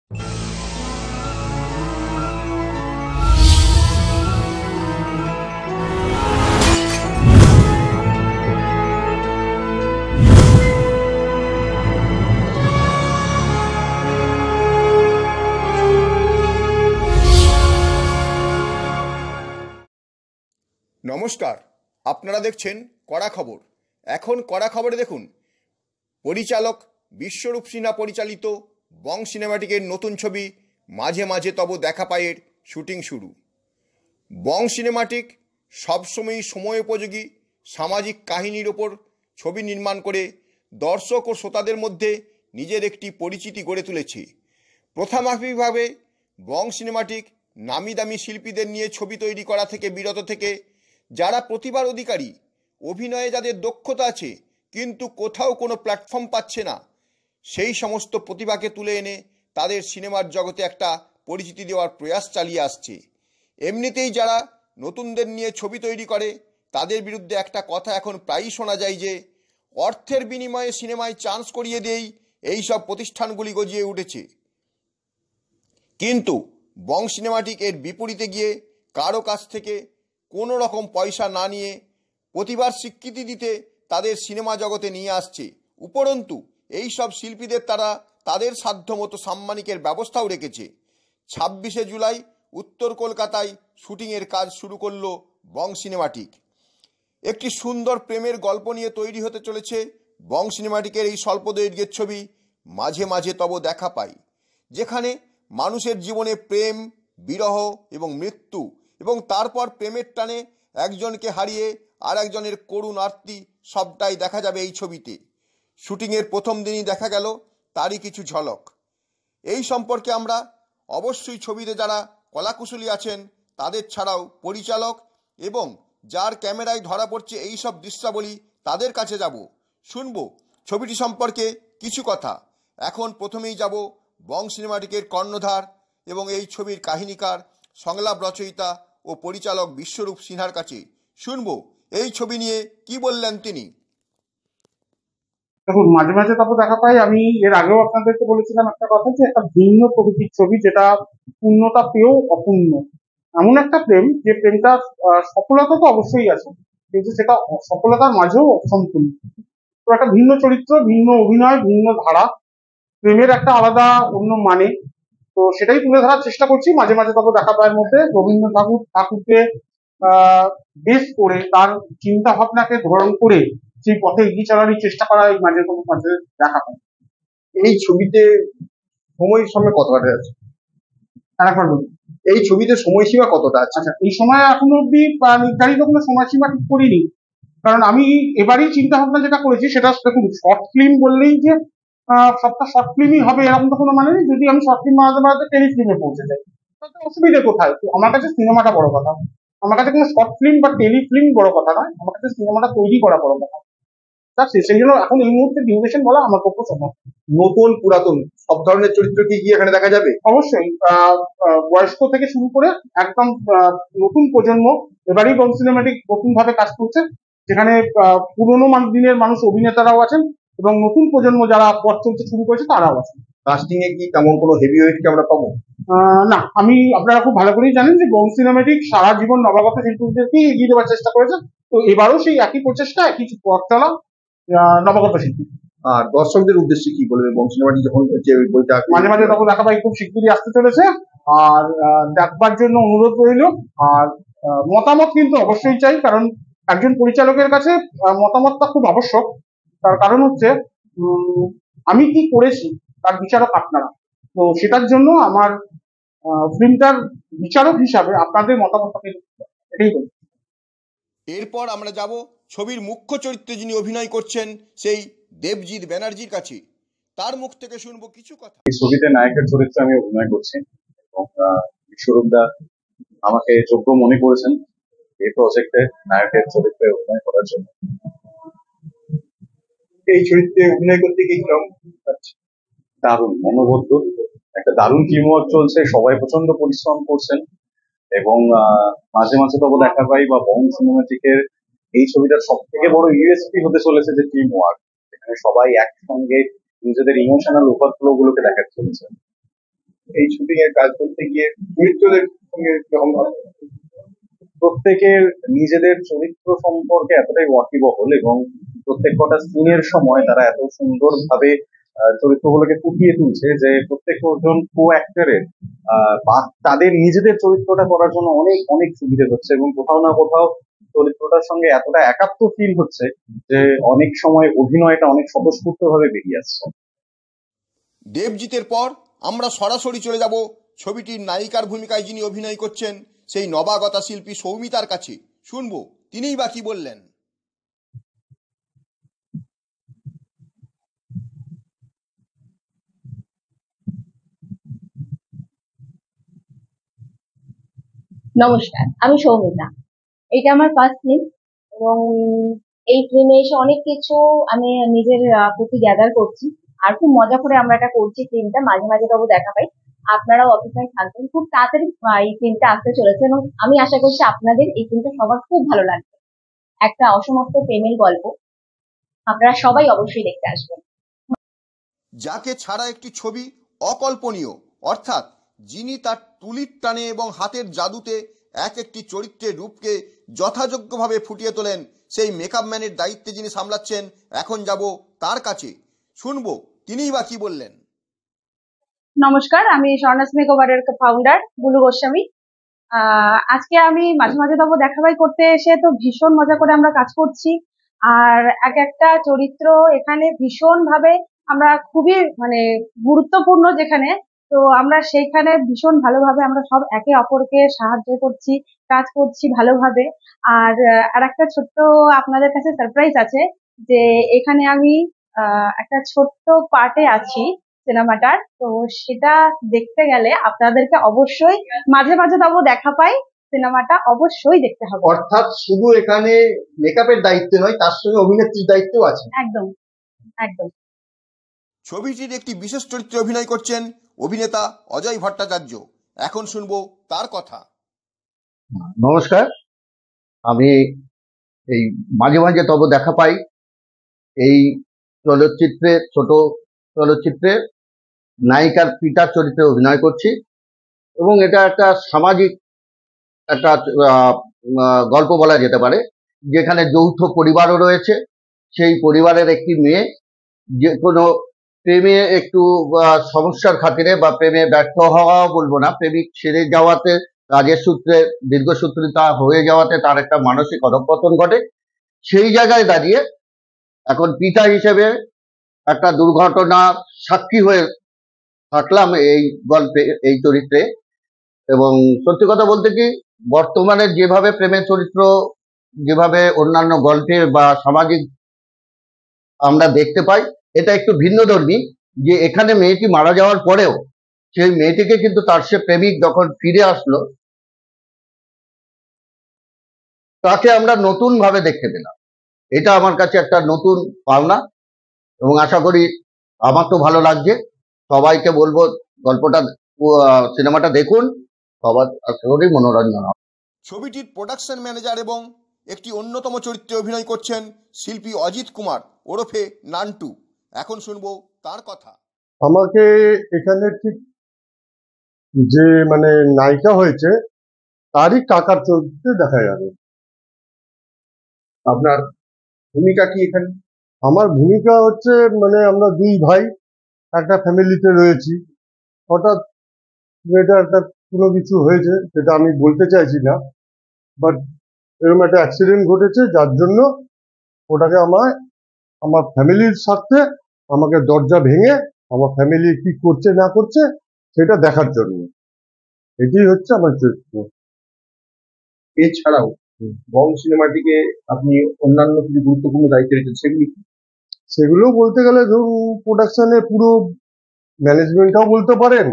নমস্কার, আপনারা দেখছেন কড়া খবর। এখন কড়া খবরে দেখুন, পরিচালক বিশ্বরূপ সিনহা পরিচালিত বং সিনেমাটিকের নতুন ছবি মাঝে মাঝে তব দেখা পায়ের শুটিং শুরু। বং সিনেমাটিক সবসময়ই সময়োপযোগী সামাজিক কাহিনীর ওপর ছবি নির্মাণ করে দর্শক ও শ্রোতাদের মধ্যে নিজের একটি পরিচিতি গড়ে তুলেছে। প্রথামাফিকভাবে বং সিনেমাটিক নামি দামি শিল্পীদের নিয়ে ছবি তৈরি করা থেকে বিরত থেকে যারা প্রতিভার অধিকারী, অভিনয়ে যাদের দক্ষতা আছে কিন্তু কোথাও কোনো প্ল্যাটফর্ম পাচ্ছে না, সেই সমস্ত প্রতিভাকে তুলে এনে তাদের সিনেমার জগতে একটা পরিচিতি দেওয়ার প্রয়াস চালিয়ে আসছে। এমনিতেই যারা নতুনদের নিয়ে ছবি তৈরি করে তাদের বিরুদ্ধে একটা কথা এখন প্রায়ই শোনা যায় যে অর্থের বিনিময়ে সিনেমায় চান্স করিয়ে দিয়েই এই সব প্রতিষ্ঠানগুলি গজিয়ে উঠেছে। কিন্তু বং সিনেমাটিক এর বিপরীতে গিয়ে কারো কাছ থেকে কোনো রকম পয়সা না নিয়ে প্রতিভার স্বীকৃতি দিতে তাদের সিনেমা জগতে নিয়ে আসছে। উপরন্তু এই সব শিল্পীদের তারা তাদের সাধ্যমতো সাম্মানিকের ব্যবস্থাও রেখেছে। 26শে জুলাই উত্তর কলকাতায় শুটিংয়ের কাজ শুরু করল বং সিনেমাটিক। একটি সুন্দর প্রেমের গল্প নিয়ে তৈরি হতে চলেছে বং সিনেমাটিকের এই স্বল্প দৈর্ঘ্যের ছবি মাঝে মাঝে তব দেখা পাই, যেখানে মানুষের জীবনে প্রেম, বিরহ এবং মৃত্যু এবং তারপর প্রেমের টানে একজনকে হারিয়ে আর একজনের করুণ আরতি সবটাই দেখা যাবে এই ছবিতে। শুটিংয়ের প্রথম দিনই দেখা গেল তারই কিছু ঝলক। এই সম্পর্কে আমরা অবশ্যই ছবিতে যারা কলাকুশলী আছেন তাদের ছাড়াও পরিচালক এবং যার ক্যামেরায় ধরা পড়ছে এই সব দৃশ্যাবলী তাদের কাছে যাব, শুনব ছবিটি সম্পর্কে কিছু কথা। এখন প্রথমেই যাব বং সিনেমাটিকের কর্ণধার এবং এই ছবির কাহিনীকার, সংলাপ রচয়িতা ও পরিচালক বিশ্বরূপ সিনহার কাছে। শুনবো এই ছবি নিয়ে কি বললেন তিনি। দেখুন, মাঝে মাঝে তবে দেখা পাই, আমি এর আগেও আপনাদেরকে বলেছিলাম একটা কথা, যে একটা ভিন্ন প্রকৃতির ছবি, যেটা পূর্ণতা পেয়েও অপূর্ণ। এমন একটা প্রেম, যে প্রেমটা সফলতা তো অবশ্যই আছে, কিন্তু সেটা সফলতার মাঝেও অসম্পূর্ণ। তো একটা ভিন্ন চরিত্র, ভিন্ন অভিনয়, ভিন্ন ধারা, প্রেমের একটা আলাদা অন্য মানে, তো সেটাই তুলে ধরার চেষ্টা করছি মাঝে মাঝে তবে দেখা পায়ের মধ্যে। রবীন্দ্রনাথ ঠাকুরকে বেস করে, তার চিন্তা ভাবনাকে ধারণ করে সেই পথে এগিয়ে চলারই চেষ্টা করা এই মাঝে মাঝে দেখা পায়। এই ছবিতে সময়ের সঙ্গে কতটা আছে? আরেকবার বলি, এই ছবিতে সময়সীমা কতটা আছে? আচ্ছা, এই সময় এখনো অব্দি নির্ধারিত কোনো সময়সীমা ঠিক করিনি, কারণ আমি এবারই চিন্তা ভাবনা যেটা করেছি সেটা, দেখুন, শর্ট ফিল্ম বললেই যে সবটা শর্ট ফিল্মই হবে এরকম তো কোনো মানে নেই। যদি আমি শর্ট ফিল্ম বানাতে বানাতে টেলিফিল্মে পৌঁছে যাই, তাতে অসুবিধা কোথায়? তো আমার কাছে সিনেমাটা বড় কথা, আমার কাছে কোনো শর্ট ফিল্ম বা টেলিফিল্ম বড় কথা নয়, আমার কাছে সিনেমাটা তৈরি করা বড় কথা। সেই জন্য এখন এই মুহূর্তে ডিউরেশন বলা আমার পক্ষে সম্ভব। নতুন পুরাতন সব ধরনের চরিত্র কি এখানে দেখা যাবে? অবশ্যই বয়স্ক থেকে শুরু করে একদম নতুন প্রজন্ম এবারই বং সিনেমাটিক নতুন ভাবে কাজ করছে, যেখানে পুরোনো দিনের মানুষ অভিনেতারাও আছেন এবং নতুন প্রজন্ম যারা পথ চলতে শুরু করেছে তারাও আছেন। কাস্টিং এ কি তেমন কোনো হেভিওয়েট কি আমরা পাবো? না, আপনারা খুব ভালো করেই জানেন যে বং সিনেমাটিক সারা জীবন নবাগত শিল্পীদেরকেই এগিয়ে দেওয়ার চেষ্টা করেছে। তো এবারও সেই একই প্রচেষ্টা, একই পথ চলা নবাগত শিল্পী। আর দর্শকদের উদ্দেশ্যে কি বলবে? বং সিনেমাটি যখন হচ্ছে ওই বইটা মাঝে মাঝে তখন দেখা পাই খুব শিগগিরই আসতে চলেছে, আর দেখবার জন্য অনুরোধ রইল। আর মতামত কিন্তু অবশ্যই চাই, কারণ একজন পরিচালকের কাছে মতামতটা খুব আবশ্যক। তার কারণ হচ্ছে আমি কি করেছি তার বিচারক আপনারা, তো সেটার জন্য আমার ফিল্মটার বিচারক হিসাবে আপনাদের মতামতটাকে এটাই বলি। এরপর আমরা যাব ছবির মুখ্য চরিত্রে যিনি অভিনয় করছেন সেই দেবজিৎ ব্যানার্জির কাছে। তার মুখ থেকে শুনবো কিছু কথা। এই ছবিতে নায়কের চরিত্রে আমি অভিনয় করছি এবং বিশ্বরূপদা আমাকে যোগ্য মনে করেছেন এই প্রজেক্টে নায়কের চরিত্রে অভিনয় করার জন্য। এই চরিত্রে অভিনয় করতে গিয়ে কিরকম? দারুণ মনোবদ্ধ, একটা দারুণ টিম ওয়ার্ক চলছে, সবাই প্রচন্ড পরিশ্রম করছেন এবং মাঝে মাঝে তবে দেখা পাই বা বং সিনেমাটিকের এই ছবিটার সব থেকে বড় ইউএসপি হতে চলেছে যে টিম ওয়ার্ক, এখানে সবাই একসঙ্গে নিজেদের ইমোশনাল ওভারফ্লো গুলোকে দেখাতে চলেছে। এই শুটিং এর কাজ করতে গিয়ে চরিত্রদের সঙ্গে কিরকম ভালো? প্রত্যেকের নিজেদের চরিত্র সম্পর্কে এতটাই ওয়াকিবহল এবং প্রত্যেক কটা সিনের সময় তারা এত সুন্দরভাবে চরিত্রগুলোকে ফুটিয়ে তুলছে যে প্রত্যেকজন কো অ্যাক্টরের বা তাদের নিজেদের চরিত্রটা করার জন্য অনেক অনেক সুবিধে হচ্ছে এবং কোথাও না কোথাও চরিত্রটার সঙ্গে এতটা একাত্ম ফিল হচ্ছে যে অনেক সময় অভিনয়টা অনেক স্বতঃস্ফূর্ত ভাবে বেরিয়ে আসছে। দেবজিতের পর আমরা সরাসরি চলে যাব ছবিটির নায়িকার ভূমিকায় যিনি অভিনয় করছেন সেই নবাগতা শিল্পী সৌমিতার কাছে। শুনবো তিনিই বা কি বললেন। নমস্কার, আমি সৌমিতা। এটা আমার ফার্স্ট ফিল্ম এবং এই ফিল্মে এসে অনেক কিছু আমি নিজের প্রতি গ্যাদার করছি। আর খুব মজা করে আমরা এটা করছি। ফিল্মটা মাঝে মাঝে তবু দেখা পাই। আপনারাও অপেক্ষায় থাকবেন, খুব তাড়াতাড়ি এই ফিল্মটা আসতে চলেছে এবং আমি আশা করছি আপনাদের এই ফিল্মটা সবার খুব ভালো লাগবে। একটা অসমাপ্ত প্রেমের গল্প, আপনারা সবাই অবশ্যই দেখতে আসবেন। যাকে ছাড়া একটি ছবি অকল্পনীয়, অর্থাৎ যিনি তার তুলির টানে এবং হাতের জাদুতে এক একটি চরিত্রের রূপকে যথাযোগ্যভাবে ফুটিয়ে তোলেন, সেই মেকআপ ম্যানের দায়িত্বে যিনি সামলাচ্ছেন, এখন যাব তার কাছে। শুনবো তিনিই বা কি বললেন। নমস্কার, আমি স্বর্ণাস মেকওভারের ফাউন্ডার বুলু গোস্বামী। আজকে আমি মাঝে মাঝে তবু দেখাবাই করতে এসে তো ভীষণ মজা করে আমরা কাজ করছি। আর এক একটা চরিত্র এখানে ভীষণ ভাবে আমরা খুবই গুরুত্বপূর্ণ যেখানে, তো আমরা সেইখানে ভীষণ ভালোভাবে আমরা সব একে অপরকে সাহায্য করছি, কাজ করছি ভালোভাবে। আর আর একটা ছোট্ট আপনাদের কাছে সারপ্রাইজ আছে যে এখানে আমি একটা ছোট্ট পার্টে আছি সিনেমাটার। তো সেটা দেখতে গেলে আপনাদেরকে অবশ্যই মাঝে মাঝে তবু দেখা পাই, সিনেমাটা অবশ্যই দেখতে হবে। অর্থাৎ শুধু এখানে মেকআপের দায়িত্ব নয়, তার সঙ্গে অভিনেত্রীর দায়িত্বও আছে। একদম একদম। ছবিটির একটি বিশেষ চরিত্রে অভিনয় করছেন অভিনেতা অজয় ভট্টাচার্য। এখন শুনবো তার কথা। নমস্কার, আমি এই মাঝে মাঝে তবে দেখা পাই এই চলচ্চিত্রে, ছোট চলচ্চিত্রে নায়িকার পিতার চরিত্রে অভিনয় করছি এবং এটা একটা সামাজিক একটা গল্প বলা যেতে পারে, যেখানে যৌথ পরিবারও রয়েছে। সেই পরিবারের একটি মেয়ে যে কোনো প্রেমে একটু সমস্যার খাতিরে বা প্রেমে ব্যর্থ হওয়া বলবো না, প্রেমিক ছেড়ে যাওয়াতে, কাজের সূত্রে দীর্ঘসূত্রিতা হয়ে যাওয়াতে তার একটা মানসিক অধঃপতন ঘটে। সেই জায়গায় দাঁড়িয়ে এখন পিতা হিসেবে একটা দুর্ঘটনা সাক্ষী হয়ে থাকলাম এই গল্পে, এই চরিত্রে। এবং সত্যি কথা বলতে কি, বর্তমানে যেভাবে প্রেমের চরিত্র, যেভাবে অন্যান্য গল্পে বা সামাজিক আমরা দেখতে পাই, এটা একটু ভিন্নধর্মী। যে এখানে মেয়েটি মারা যাওয়ার পরেও সেই মেয়েটিকে কিন্তু তার সে প্রেমিক যখন ফিরে আসলো, তাকে আমরা নতুন ভাবে দেখতে পেলাম। এটা আমার কাছে একটা নতুন পাওনা এবং আশা করি আমার তো ভালো লাগছে। সবাইকে বলবো গল্পটা, সিনেমাটা দেখুন, সবার আশা করি মনোরঞ্জন হবে। ছবিটির প্রোডাকশন ম্যানেজার এবং একটি অন্যতম চরিত্রে অভিনয় করছেন শিল্পী অজিত কুমার ওরফে নান্টু। এখন শুনবো তার কথা। আমাকে এখানে ঠিক যে নায়িকা হয়েছে তারই কাকার চরিত্রে দেখা যাবে। আপনার ভূমিকা কি এখানে? আমার ভূমিকা হচ্ছে আমরা দুই ভাই একটা ফ্যামিলিতে রয়েছি। হঠাৎ মেয়েটা একটা কোনো কিছু হয়েছে, সেটা আমি বলতে চাইছি না, বাট এরকম একটা অ্যাক্সিডেন্ট ঘটেছে যার জন্য ওটাকে আমার ফ্যামিলির স্বার্থে আমাকে দরজা ভেঙে আমার ফ্যামিলি কি করছে না করছে সেটা দেখার জন্য, এটাই হচ্ছে আমার চরিত্র। এছাড়াও বং সিনেমাটিকে আপনি অন্যান্য কিছু গুরুত্বপূর্ণ দায়িত্ব রেখেছেন, সেগুলো বলতে গেলে ধরুন প্রোডাকশনে পুরো ম্যানেজমেন্টটাও বলতে পারেন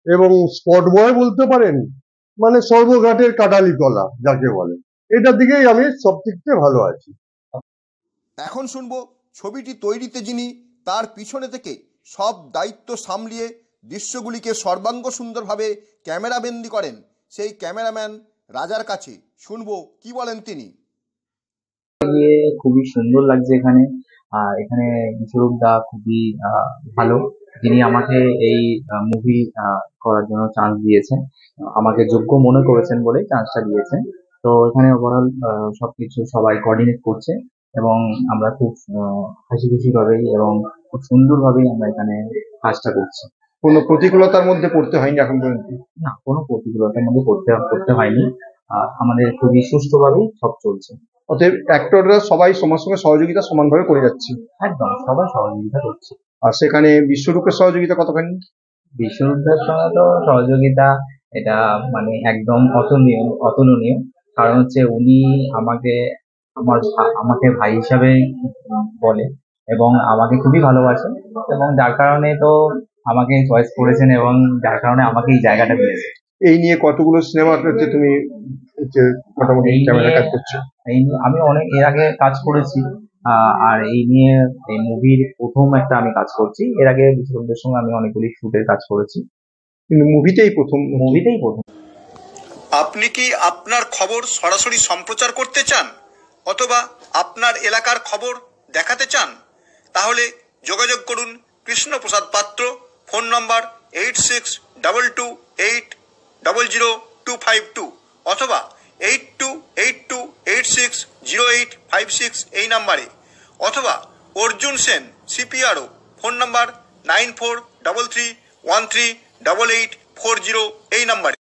এবং স্পট বয় বলতে পারেন, সর্বঘাটের কাটালি কলা যাকে বলে, এটার দিকেই আমি সব থেকে ভালো আছি। এখন শুনবো ছবিটি তৈরিতে যিনি তার পিছনে থেকে সব দায়িত্ব সামলিয়ে দৃশ্যগুলিকে সর্বাঙ্গ সুন্দরভাবে ক্যামেরাবন্দি করেন, সেই ক্যামেরাম্যান রাজার কাছে। শুনবো কি বলেন তিনি। খুবই সুন্দর লাগছে এখানে। এখানে বিশ্বরূপ দা খুবই ভালো যিনি আমাকে এই মুভি করার জন্য চান্স দিয়েছেন, আমাকে যোগ্য মনে করেছেন বলেই চান্সটা দিয়েছেন। তো এখানে ওভারঅল সবকিছু সবাই কোঅর্ডিনেট করছে এবং আমরা খুব হাসি খুশি ভাবেই এবং খুব সুন্দরভাবেই আমরা এখানে কাজটা করছি। কোনো প্রতিকূলতার মধ্যে পড়তে হয়নি এখন পর্যন্ত? না, কোনো প্রতিকূলতার মধ্যে পড়তে হয়নি। আমাদের খুবই সুষ্ঠুভাবেই সব চলছে। অতএব অ্যাক্টররা সবাই সবার সঙ্গে সহযোগিতা সমানভাবে করে যাচ্ছে। একদম সবাই সহযোগিতা করছে। আর সেখানে বিশ্বরূপের সহযোগিতা কতখানি? বিশ্বরূপের সঙ্গে তো সহযোগিতা এটা মানে একদম অতুলনীয়। কারণ হচ্ছে উনি আমাকে ভাই হিসাবে বলে এবং আমাকে খুবই ভালোবাসেন এবং যার কারণে তো আমাকে চয়েস করেছেন এবং যার কারণে আমাকে এই জায়গাটা দিয়েছে। এই নিয়ে কতগুলো সিনেমা তুমি মোটামুটি ক্যামেরা কাজ করছো? আমি অনেক এর আগে কাজ করেছি, আর এই নিয়ে এই মুভির প্রথম একটা আমি কাজ করছি। এর আগে বিশ্বরূপদের সঙ্গে আমি অনেকগুলি শুটের কাজ করেছি, কিন্তু মুভিতেই প্রথম। আপনি কি আপনার খবর সরাসরি সম্প্রচার করতে চান অথবা আপনার এলাকার খবর দেখাতে চান? তাহলে যোগাযোগ করুন কৃষ্ণপ্রসাদ পাত্র, ফোন নম্বর 8622800252 অথবা 8282860856 এই নাম্বারে, অথবা অর্জুন সেন CPRO, ফোন নম্বর 9433138840 এই নাম্বারে।